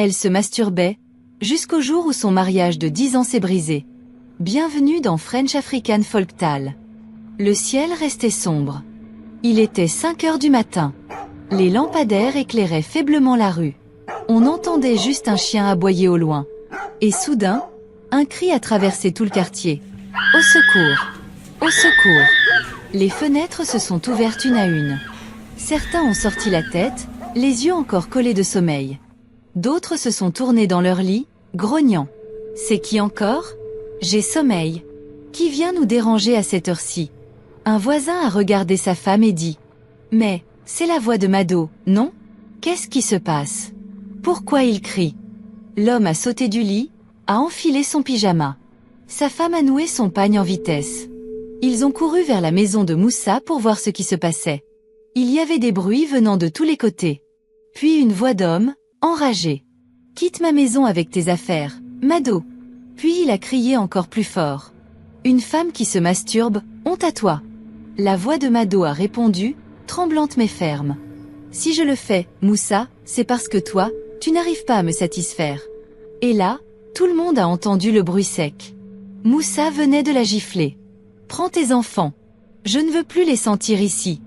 Elle se masturbait, jusqu'au jour où son mariage de 10 ans s'est brisé. Bienvenue dans French African Folktale. Le ciel restait sombre. Il était 5 heures du matin. Les lampadaires éclairaient faiblement la rue. On entendait juste un chien aboyer au loin. Et soudain, un cri a traversé tout le quartier. « Au secours! Au secours !» Les fenêtres se sont ouvertes une à une. Certains ont sorti la tête, les yeux encore collés de sommeil. D'autres se sont tournés dans leur lit, grognant. « C'est qui encore ? J'ai sommeil. Qui vient nous déranger à cette heure-ci ?» Un voisin a regardé sa femme et dit « Mais, c'est la voix de Mado, non ? Qu'est-ce qui se passe ? Pourquoi il crie ?» L'homme a sauté du lit, a enfilé son pyjama. Sa femme a noué son pagne en vitesse. Ils ont couru vers la maison de Moussa pour voir ce qui se passait. Il y avait des bruits venant de tous les côtés. Puis une voix d'homme, enragé. « Quitte ma maison avec tes affaires, Mado !» Puis il a crié encore plus fort. « Une femme qui se masturbe, honte à toi !» La voix de Mado a répondu, tremblante mais ferme. « Si je le fais, Moussa, c'est parce que toi, tu n'arrives pas à me satisfaire. » Et là, tout le monde a entendu le bruit sec. Moussa venait de la gifler. « Prends tes enfants. Je ne veux plus les sentir ici. »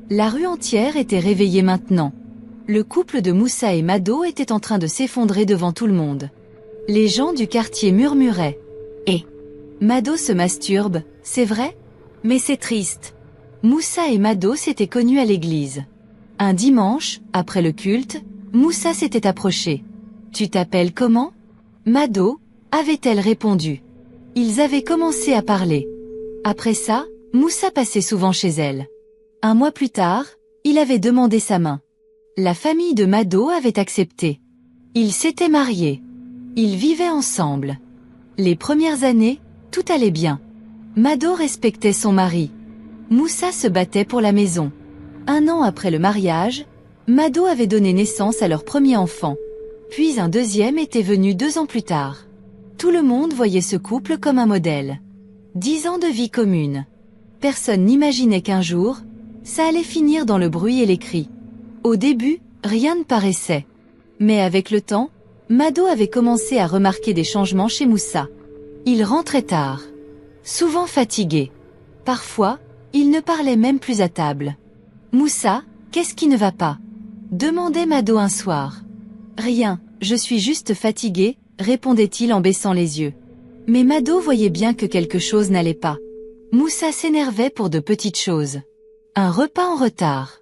La rue entière était réveillée maintenant. Le couple de Moussa et Mado était en train de s'effondrer devant tout le monde. Les gens du quartier murmuraient. « Eh, Mado se masturbe, c'est vrai ? Mais c'est triste. » Moussa et Mado s'étaient connus à l'église. Un dimanche, après le culte, Moussa s'était approché. « Tu t'appelles comment ? » Mado, avait-elle répondu. Ils avaient commencé à parler. Après ça, Moussa passait souvent chez elle. Un mois plus tard, il avait demandé sa main. La famille de Mado avait accepté. Ils s'étaient mariés. Ils vivaient ensemble. Les premières années, tout allait bien. Mado respectait son mari. Moussa se battait pour la maison. 1 an après le mariage, Mado avait donné naissance à leur premier enfant. Puis un deuxième était venu 2 ans plus tard. Tout le monde voyait ce couple comme un modèle. 10 ans de vie commune. Personne n'imaginait qu'un jour, ça allait finir dans le bruit et les cris. Au début, rien ne paraissait. Mais avec le temps, Mado avait commencé à remarquer des changements chez Moussa. Il rentrait tard. Souvent fatigué. Parfois, il ne parlait même plus à table. « Moussa, qu'est-ce qui ne va pas ?» demandait Mado un soir. « Rien, je suis juste fatigué », répondait-il en baissant les yeux. Mais Mado voyait bien que quelque chose n'allait pas. Moussa s'énervait pour de petites choses. Un repas en retard.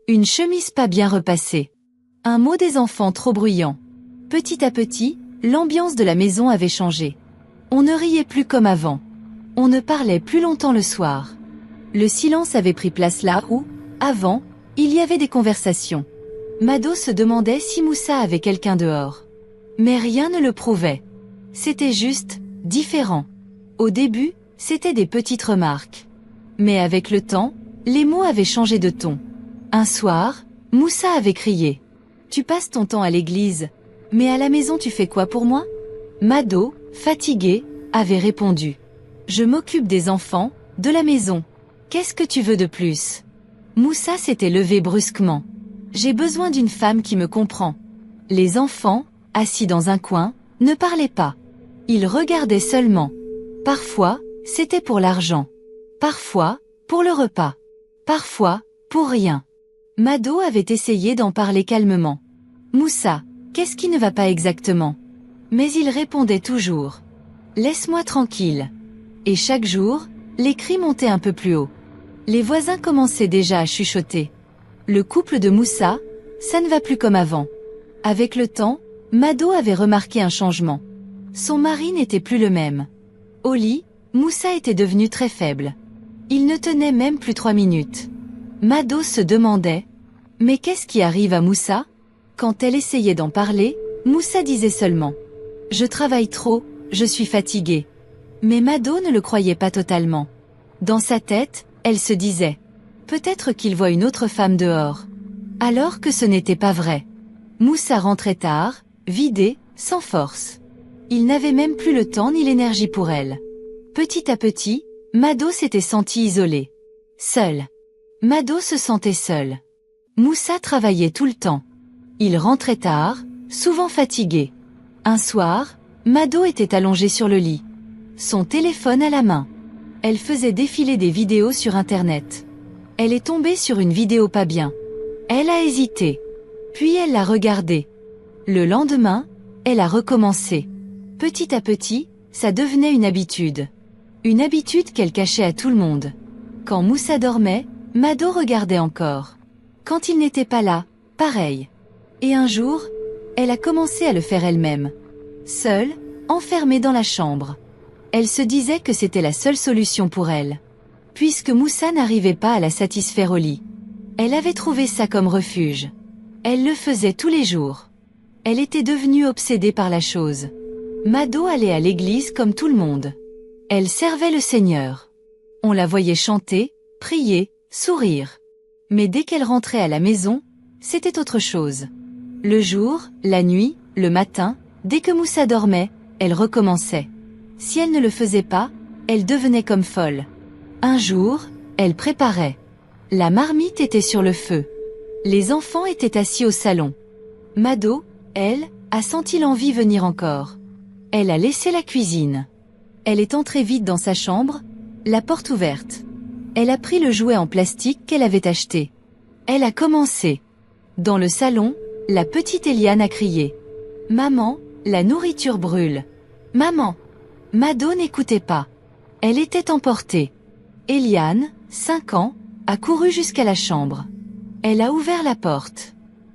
Une chemise pas bien repassée. Un mot des enfants trop bruyant. Petit à petit, l'ambiance de la maison avait changé. On ne riait plus comme avant. On ne parlait plus longtemps le soir. Le silence avait pris place là où, avant, il y avait des conversations. Mado se demandait si Moussa avait quelqu'un dehors. Mais rien ne le prouvait. C'était juste, différent. Au début, c'était des petites remarques. Mais avec le temps, les mots avaient changé de ton. Un soir, Moussa avait crié. « Tu passes ton temps à l'église, mais à la maison tu fais quoi pour moi ?» Mado, fatigué, avait répondu. « Je m'occupe des enfants, de la maison. Qu'est-ce que tu veux de plus ?» Moussa s'était levé brusquement. « J'ai besoin d'une femme qui me comprend. » Les enfants, assis dans un coin, ne parlaient pas. Ils regardaient seulement. Parfois, c'était pour l'argent. Parfois, pour le repas. Parfois, pour rien. Mado avait essayé d'en parler calmement. « Moussa, qu'est-ce qui ne va pas exactement ?» Mais il répondait toujours. « Laisse-moi tranquille. » Et chaque jour, les cris montaient un peu plus haut. Les voisins commençaient déjà à chuchoter. Le couple de Moussa, ça ne va plus comme avant. Avec le temps, Mado avait remarqué un changement. Son mari n'était plus le même. Au lit, Moussa était devenu très faible. Il ne tenait même plus 3 minutes. Mado se demandait « Mais qu'est-ce qui arrive à Moussa ?» Quand elle essayait d'en parler, Moussa disait seulement « Je travaille trop, je suis fatigué. » Mais Mado ne le croyait pas totalement. Dans sa tête, elle se disait « Peut-être qu'il voit une autre femme dehors. » Alors que ce n'était pas vrai. Moussa rentrait tard, vidé, sans force. Il n'avait même plus le temps ni l'énergie pour elle. Petit à petit, Mado s'était senti isolé. Seul. Mado se sentait seul. Moussa travaillait tout le temps. Il rentrait tard, souvent fatiguée. Un soir, Mado était allongée sur le lit, son téléphone à la main. Elle faisait défiler des vidéos sur Internet. Elle est tombée sur une vidéo pas bien. Elle a hésité. Puis elle l'a regardée. Le lendemain, elle a recommencé. Petit à petit, ça devenait une habitude. Une habitude qu'elle cachait à tout le monde. Quand Moussa dormait, Mado regardait encore. Quand il n'était pas là, pareil. Et un jour, elle a commencé à le faire elle-même. Seule, enfermée dans la chambre. Elle se disait que c'était la seule solution pour elle. Puisque Moussa n'arrivait pas à la satisfaire au lit. Elle avait trouvé ça comme refuge. Elle le faisait tous les jours. Elle était devenue obsédée par la chose. Mado allait à l'église comme tout le monde. Elle servait le Seigneur. On la voyait chanter, prier, sourire. Mais dès qu'elle rentrait à la maison, c'était autre chose. Le jour, la nuit, le matin, dès que Moussa dormait, elle recommençait. Si elle ne le faisait pas, elle devenait comme folle. Un jour, elle préparait. La marmite était sur le feu. Les enfants étaient assis au salon. Mado, elle, a senti l'envie venir encore. Elle a laissé la cuisine. Elle est entrée vite dans sa chambre, la porte ouverte. Elle a pris le jouet en plastique qu'elle avait acheté. Elle a commencé. Dans le salon, la petite Eliane a crié. « Maman, la nourriture brûle. Maman !» Mado n'écoutait pas. Elle était emportée. Eliane, 5 ans, a couru jusqu'à la chambre. Elle a ouvert la porte.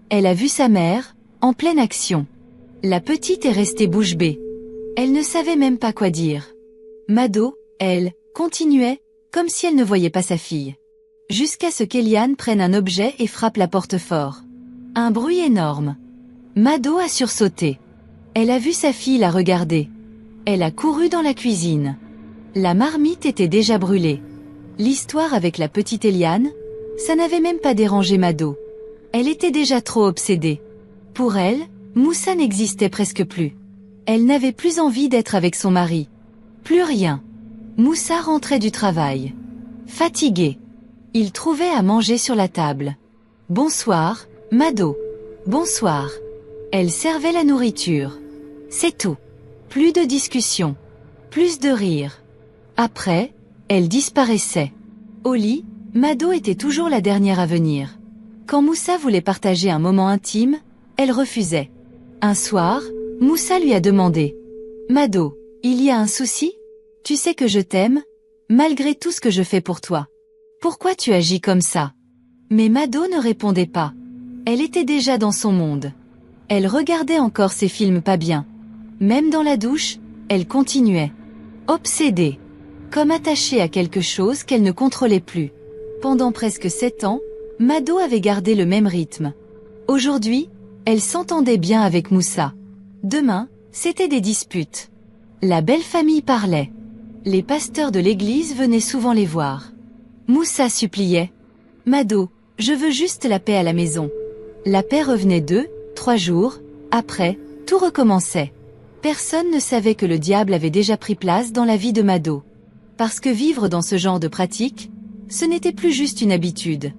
Elle a vu sa mère, en pleine action. La petite est restée bouche bée. Elle ne savait même pas quoi dire. Mado, elle, continuait, comme si elle ne voyait pas sa fille. Jusqu'à ce qu'Eliane prenne un objet et frappe la porte fort. Un bruit énorme. Mado a sursauté. Elle a vu sa fille la regarder. Elle a couru dans la cuisine. La marmite était déjà brûlée. L'histoire avec la petite Eliane, ça n'avait même pas dérangé Mado. Elle était déjà trop obsédée. Pour elle, Moussa n'existait presque plus. Elle n'avait plus envie d'être avec son mari. Plus rien. Moussa rentrait du travail. Fatigué. Il trouvait à manger sur la table. Bonsoir, Mado. Bonsoir. Elle servait la nourriture. C'est tout. Plus de discussion. Plus de rire. Après, elle disparaissait. Au lit, Mado était toujours la dernière à venir. Quand Moussa voulait partager un moment intime, elle refusait. Un soir, Moussa lui a demandé. « Mado, il y a un souci? Tu sais que je t'aime, malgré tout ce que je fais pour toi. Pourquoi tu agis comme ça ?» Mais Mado ne répondait pas. Elle était déjà dans son monde. Elle regardait encore ses films pas bien. Même dans la douche, elle continuait. Obsédée. Comme attachée à quelque chose qu'elle ne contrôlait plus. Pendant presque 7 ans, Mado avait gardé le même rythme. Aujourd'hui, elle s'entendait bien avec Moussa. Demain, c'était des disputes. La belle famille parlait. Les pasteurs de l'église venaient souvent les voir. Moussa suppliait. « Mado, je veux juste la paix à la maison. » La paix revenait 2, 3 jours, après, tout recommençait. Personne ne savait que le diable avait déjà pris place dans la vie de Mado. Parce que vivre dans ce genre de pratique, ce n'était plus juste une habitude.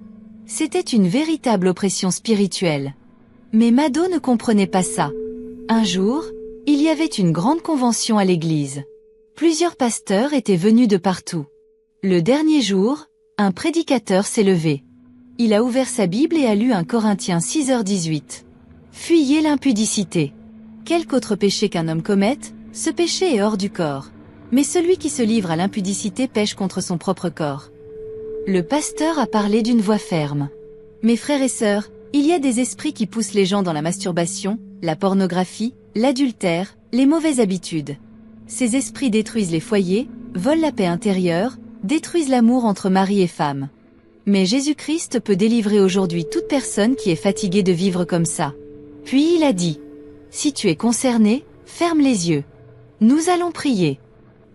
C'était une véritable oppression spirituelle. Mais Mado ne comprenait pas ça. Un jour, il y avait une grande convention à l'église. Plusieurs pasteurs étaient venus de partout. Le dernier jour, un prédicateur s'est levé. Il a ouvert sa Bible et a lu 1 Corinthiens 6h18. Fuyez l'impudicité. Quelque autre péché qu'un homme commette, ce péché est hors du corps. Mais celui qui se livre à l'impudicité pêche contre son propre corps. Le pasteur a parlé d'une voix ferme. Mes frères et sœurs, il y a des esprits qui poussent les gens dans la masturbation, la pornographie, l'adultère, les mauvaises habitudes. Ces esprits détruisent les foyers, volent la paix intérieure, détruisent l'amour entre mari et femme. Mais Jésus-Christ peut délivrer aujourd'hui toute personne qui est fatiguée de vivre comme ça. Puis il a dit, « Si tu es concerné, ferme les yeux. Nous allons prier. »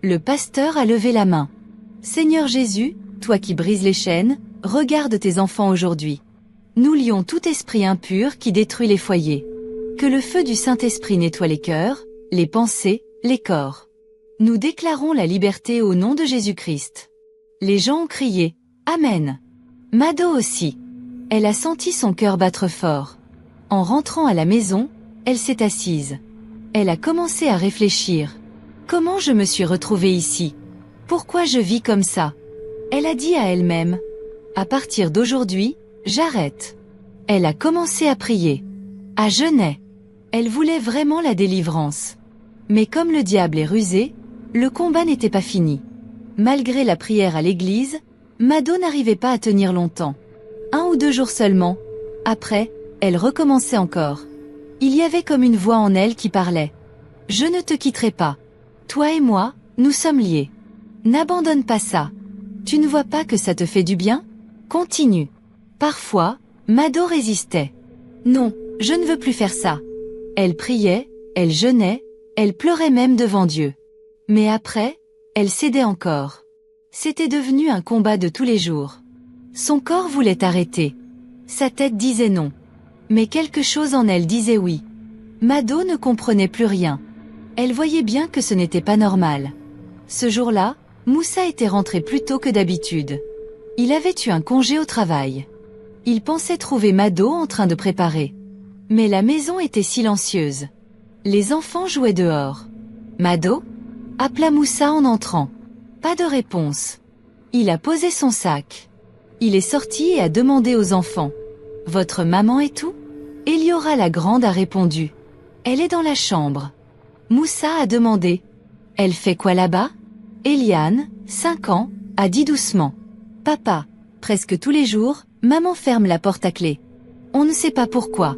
Le pasteur a levé la main. « Seigneur Jésus, toi qui brises les chaînes, regarde tes enfants aujourd'hui. Nous lions tout esprit impur qui détruit les foyers. Que le feu du Saint-Esprit nettoie les cœurs, les pensées, les corps. Nous déclarons la liberté au nom de Jésus-Christ. » Les gens ont crié « Amen ». Mado aussi. Elle a senti son cœur battre fort. En rentrant à la maison, Elle s'est assise. Elle a commencé à réfléchir. Comment je me suis retrouvée ici? Pourquoi je vis comme ça? Elle a dit à elle-même. À partir d'aujourd'hui, j'arrête. Elle a commencé à prier. À jeûner. Elle voulait vraiment la délivrance. Mais comme le diable est rusé, le combat n'était pas fini. Malgré la prière à l'église, Mado n'arrivait pas à tenir longtemps. 1 ou 2 jours seulement. Après, elle recommençait encore. Il y avait comme une voix en elle qui parlait. Je ne te quitterai pas. Toi et moi, nous sommes liés. N'abandonne pas ça. Tu ne vois pas que ça te fait du bien? Continue. Parfois, Mado résistait. Non, je ne veux plus faire ça. Elle priait, elle jeûnait, elle pleurait même devant Dieu. Mais après, elle cédait encore. C'était devenu un combat de tous les jours. Son corps voulait arrêter. Sa tête disait non. Mais quelque chose en elle disait oui. Mado ne comprenait plus rien. Elle voyait bien que ce n'était pas normal. Ce jour-là, Moussa était rentré plus tôt que d'habitude. Il avait eu un congé au travail. Il pensait trouver Mado en train de préparer. Mais la maison était silencieuse. Les enfants jouaient dehors. Mado? Appela Moussa en entrant. Pas de réponse. Il a posé son sac. Il est sorti et a demandé aux enfants. Votre maman est où? Eliora la grande a répondu. Elle est dans la chambre. Moussa a demandé. Elle fait quoi là-bas? Eliane, 5 ans, a dit doucement. Papa, presque tous les jours, maman ferme la porte à clé. On ne sait pas pourquoi.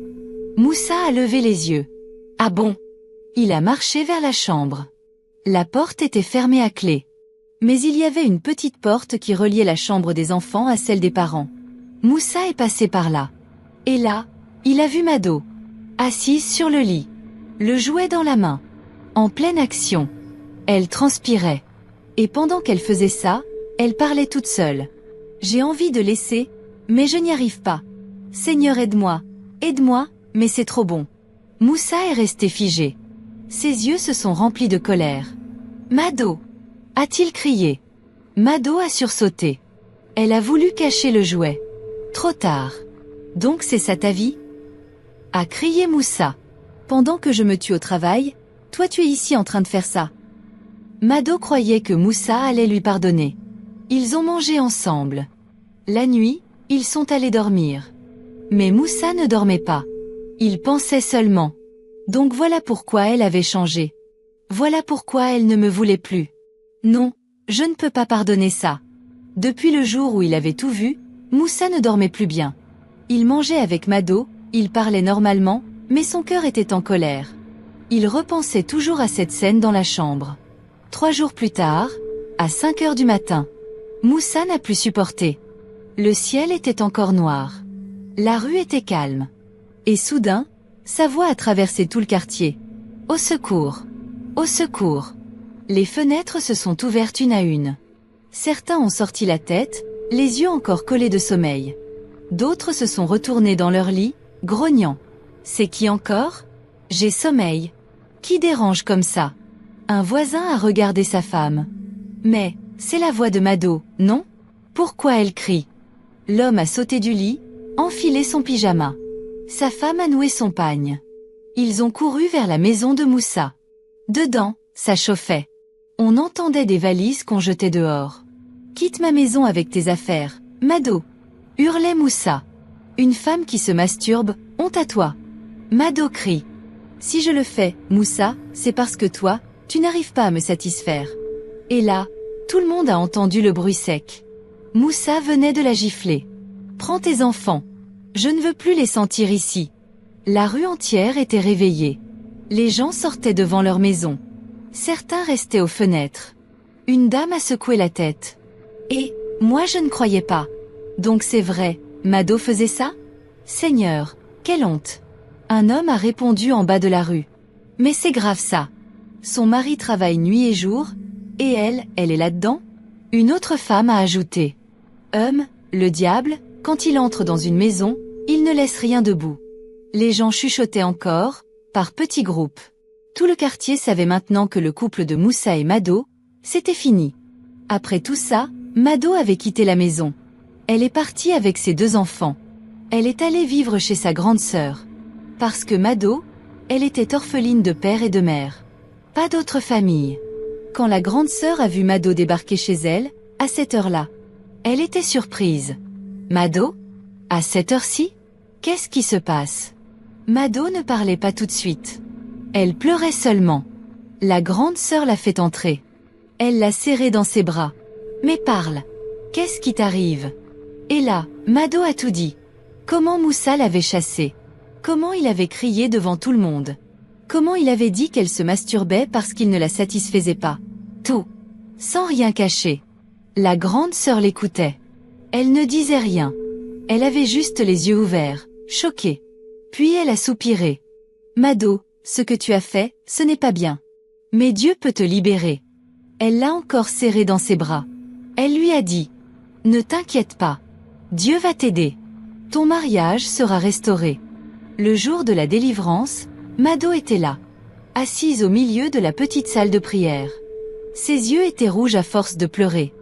Moussa a levé les yeux. Ah bon? Il a marché vers la chambre. La porte était fermée à clé. Mais il y avait une petite porte qui reliait la chambre des enfants à celle des parents. Moussa est passé par là. Et là, il a vu Mado. Assise sur le lit. Le jouet dans la main. En pleine action. Elle transpirait. Et pendant qu'elle faisait ça, elle parlait toute seule. J'ai envie de laisser, mais je n'y arrive pas. Seigneur, aide-moi. Aide-moi, mais c'est trop bon. Moussa est resté figé. Ses yeux se sont remplis de colère. Mado! A-t-il crié. Mado a sursauté. Elle a voulu cacher le jouet. Trop tard. Donc c'est ça ta vie? A crié Moussa. Pendant que je me tue au travail, toi tu es ici en train de faire ça. Mado croyait que Moussa allait lui pardonner. Ils ont mangé ensemble. La nuit, ils sont allés dormir. Mais Moussa ne dormait pas. Il pensait seulement. Donc voilà pourquoi elle avait changé. Voilà pourquoi elle ne me voulait plus. Non, je ne peux pas pardonner ça. Depuis le jour où il avait tout vu, Moussa ne dormait plus bien. Il mangeait avec Mado, il parlait normalement, mais son cœur était en colère. Il repensait toujours à cette scène dans la chambre. 3 jours plus tard, à 5 heures du matin, Moussa n'a plus supporté. Le ciel était encore noir. La rue était calme. Et soudain, sa voix a traversé tout le quartier. Au secours! Au secours! Les fenêtres se sont ouvertes une à une. Certains ont sorti la tête, les yeux encore collés de sommeil. D'autres se sont retournés dans leur lit, grognant. C'est qui encore? J'ai sommeil. Qui dérange comme ça? Un voisin a regardé sa femme. Mais, c'est la voix de Mado, non? Pourquoi elle crie? L'homme a sauté du lit, enfilé son pyjama. Sa femme a noué son pagne. Ils ont couru vers la maison de Moussa. Dedans, ça chauffait. On entendait des valises qu'on jetait dehors. Quitte ma maison avec tes affaires, Mado! Hurlait Moussa. Une femme qui se masturbe, honte à toi! Mado crie. Si je le fais, Moussa, c'est parce que toi, tu n'arrives pas à me satisfaire. Et là, tout le monde a entendu le bruit sec. Moussa venait de la gifler. Prends tes enfants. Je ne veux plus les sentir ici. La rue entière était réveillée. Les gens sortaient devant leur maison. Certains restaient aux fenêtres. Une dame a secoué la tête. Et, moi je ne croyais pas. Donc c'est vrai, Mado faisait ça? Seigneur, quelle honte! Un homme a répondu en bas de la rue. Mais c'est grave ça. Son mari travaille nuit et jour, et elle est là-dedans? Une autre femme a ajouté. Le diable, quand il entre dans une maison, il ne laisse rien debout. Les gens chuchotaient encore, par petits groupes. Tout le quartier savait maintenant que le couple de Moussa et Mado, c'était fini. Après tout ça, Mado avait quitté la maison. Elle est partie avec ses 2 enfants. Elle est allée vivre chez sa grande sœur. Parce que Mado, Elle était orpheline de père et de mère. Pas d'autre famille. Quand la grande sœur a vu Mado débarquer chez elle, à cette heure-là, elle était surprise. Mado? À cette heure-ci? Qu'est-ce qui se passe? Mado ne parlait pas tout de suite. Elle pleurait seulement. La grande sœur l'a fait entrer. Elle l'a serrée dans ses bras. Mais parle. Qu'est-ce qui t'arrive? Et là, Mado a tout dit. Comment Moussa l'avait chassée. Comment il avait crié devant tout le monde. Comment il avait dit qu'elle se masturbait parce qu'il ne la satisfaisait pas. Tout. Sans rien cacher. La grande sœur l'écoutait. Elle ne disait rien. Elle avait juste les yeux ouverts, choquée. Puis elle a soupiré. Mado, ce que tu as fait, ce n'est pas bien. Mais Dieu peut te libérer. Elle l'a encore serré dans ses bras. Elle lui a dit. Ne t'inquiète pas. Dieu va t'aider. Ton mariage sera restauré. Le jour de la délivrance, Mado était là. Assise au milieu de la petite salle de prière. Ses yeux étaient rouges à force de pleurer.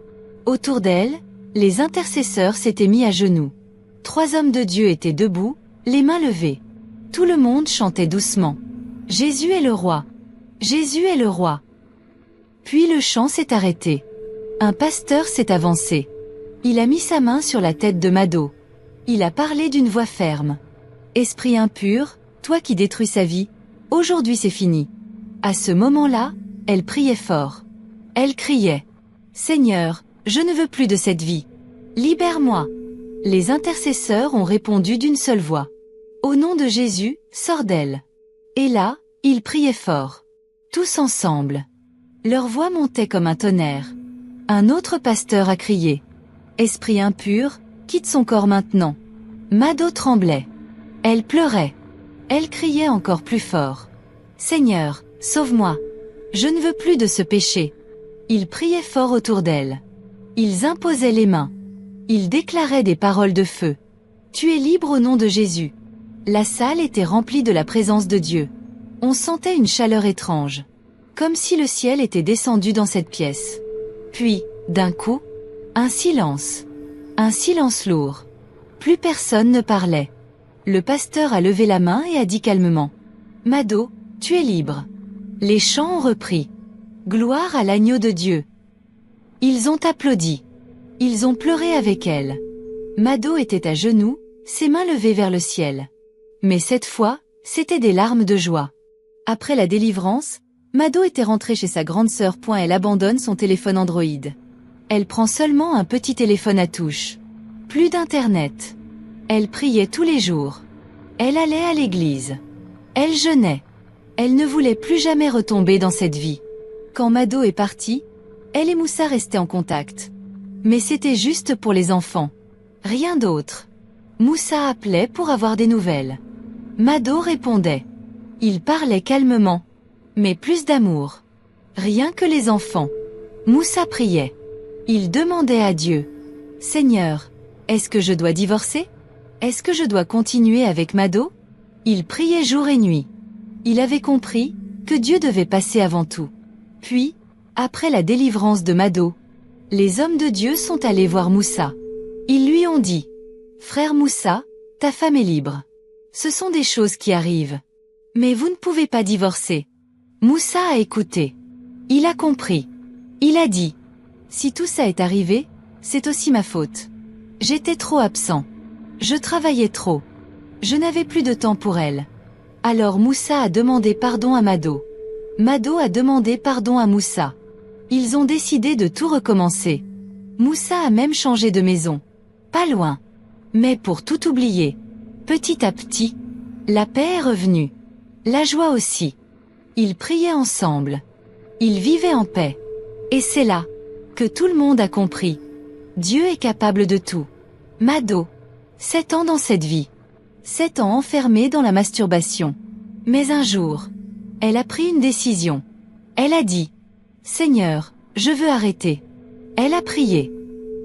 Autour d'elle, les intercesseurs s'étaient mis à genoux. 3 hommes de Dieu étaient debout, les mains levées. Tout le monde chantait doucement. Jésus est le roi. Jésus est le roi. Puis le chant s'est arrêté. Un pasteur s'est avancé. Il a mis sa main sur la tête de Mado. Il a parlé d'une voix ferme. Esprit impur, toi qui détruis sa vie, aujourd'hui c'est fini. À ce moment-là, elle priait fort. Elle criait. Seigneur, je ne veux plus de cette vie. Libère-moi. Les intercesseurs ont répondu d'une seule voix. Au nom de Jésus, sors d'elle. Et là, ils priaient fort. Tous ensemble. Leur voix montait comme un tonnerre. Un autre pasteur a crié. Esprit impur, quitte son corps maintenant. Mado tremblait. Elle pleurait. Elle criait encore plus fort. Seigneur, sauve-moi. Je ne veux plus de ce péché. Ils priaient fort autour d'elle. Ils imposaient les mains. Ils déclaraient des paroles de feu. Tu es libre au nom de Jésus. La salle était remplie de la présence de Dieu. On sentait une chaleur étrange. Comme si le ciel était descendu dans cette pièce. Puis, d'un coup, un silence. Un silence lourd. Plus personne ne parlait. Le pasteur a levé la main et a dit calmement. Mado, tu es libre. Les chants ont repris. Gloire à l'agneau de Dieu. Ils ont applaudi. Ils ont pleuré avec elle. Mado était à genoux, ses mains levées vers le ciel. Mais cette fois, c'était des larmes de joie. Après la délivrance, Mado était rentrée chez sa grande sœur. Elle abandonne son téléphone Android. Elle prend seulement un petit téléphone à touche. Plus d'internet. Elle priait tous les jours. Elle allait à l'église. Elle jeûnait. Elle ne voulait plus jamais retomber dans cette vie. Quand Mado est partie, elle et Moussa restaient en contact. Mais c'était juste pour les enfants. Rien d'autre. Moussa appelait pour avoir des nouvelles. Mado répondait. Il parlait calmement. Mais plus d'amour. Rien que les enfants. Moussa priait. Il demandait à Dieu. Seigneur, est-ce que je dois divorcer? Est-ce que je dois continuer avec Mado? Il priait jour et nuit. Il avait compris que Dieu devait passer avant tout. Puis, après la délivrance de Mado, les hommes de Dieu sont allés voir Moussa. Ils lui ont dit, « Frère Moussa, ta femme est libre. Ce sont des choses qui arrivent. Mais vous ne pouvez pas divorcer. » Moussa a écouté. Il a compris. Il a dit, « Si tout ça est arrivé, c'est aussi ma faute. J'étais trop absent. Je travaillais trop. Je n'avais plus de temps pour elle. » Alors Moussa a demandé pardon à Mado. Mado a demandé pardon à Moussa. Ils ont décidé de tout recommencer. Moussa a même changé de maison. Pas loin. Mais pour tout oublier. Petit à petit, la paix est revenue. La joie aussi. Ils priaient ensemble. Ils vivaient en paix. Et c'est là que tout le monde a compris. Dieu est capable de tout. Mado. 7 ans dans cette vie. 7 ans enfermée dans la masturbation. Mais un jour, elle a pris une décision. Elle a dit, « Seigneur, je veux arrêter. » Elle a prié.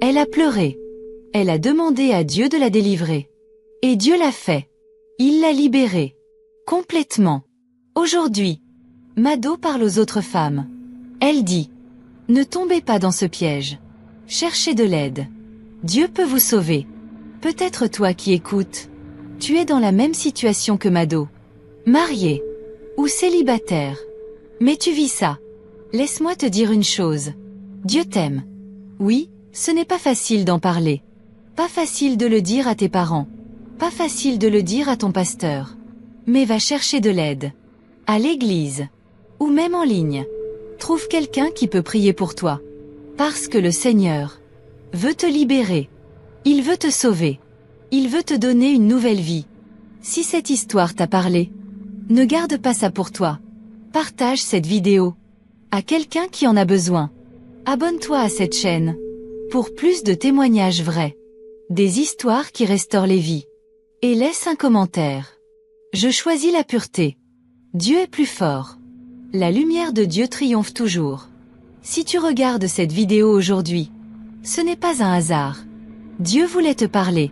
Elle a pleuré. Elle a demandé à Dieu de la délivrer. Et Dieu l'a fait. Il l'a libérée. Complètement. Aujourd'hui, Mado parle aux autres femmes. Elle dit, « Ne tombez pas dans ce piège. Cherchez de l'aide. Dieu peut vous sauver. » Peut-être toi qui écoutes. Tu es dans la même situation que Mado. Mariée. Ou célibataire. Mais tu vis ça. Laisse-moi te dire une chose. Dieu t'aime. Oui, ce n'est pas facile d'en parler. Pas facile de le dire à tes parents. Pas facile de le dire à ton pasteur. Mais va chercher de l'aide. À l'église. Ou même en ligne. Trouve quelqu'un qui peut prier pour toi. Parce que le Seigneur veut te libérer. Il veut te sauver. Il veut te donner une nouvelle vie. Si cette histoire t'a parlé, ne garde pas ça pour toi. Partage cette vidéo à quelqu'un qui en a besoin. Abonne-toi à cette chaîne pour plus de témoignages vrais, des histoires qui restaurent les vies. Et laisse un commentaire. Je choisis la pureté. Dieu est plus fort. La lumière de Dieu triomphe toujours. Si tu regardes cette vidéo aujourd'hui, ce n'est pas un hasard. Dieu voulait te parler.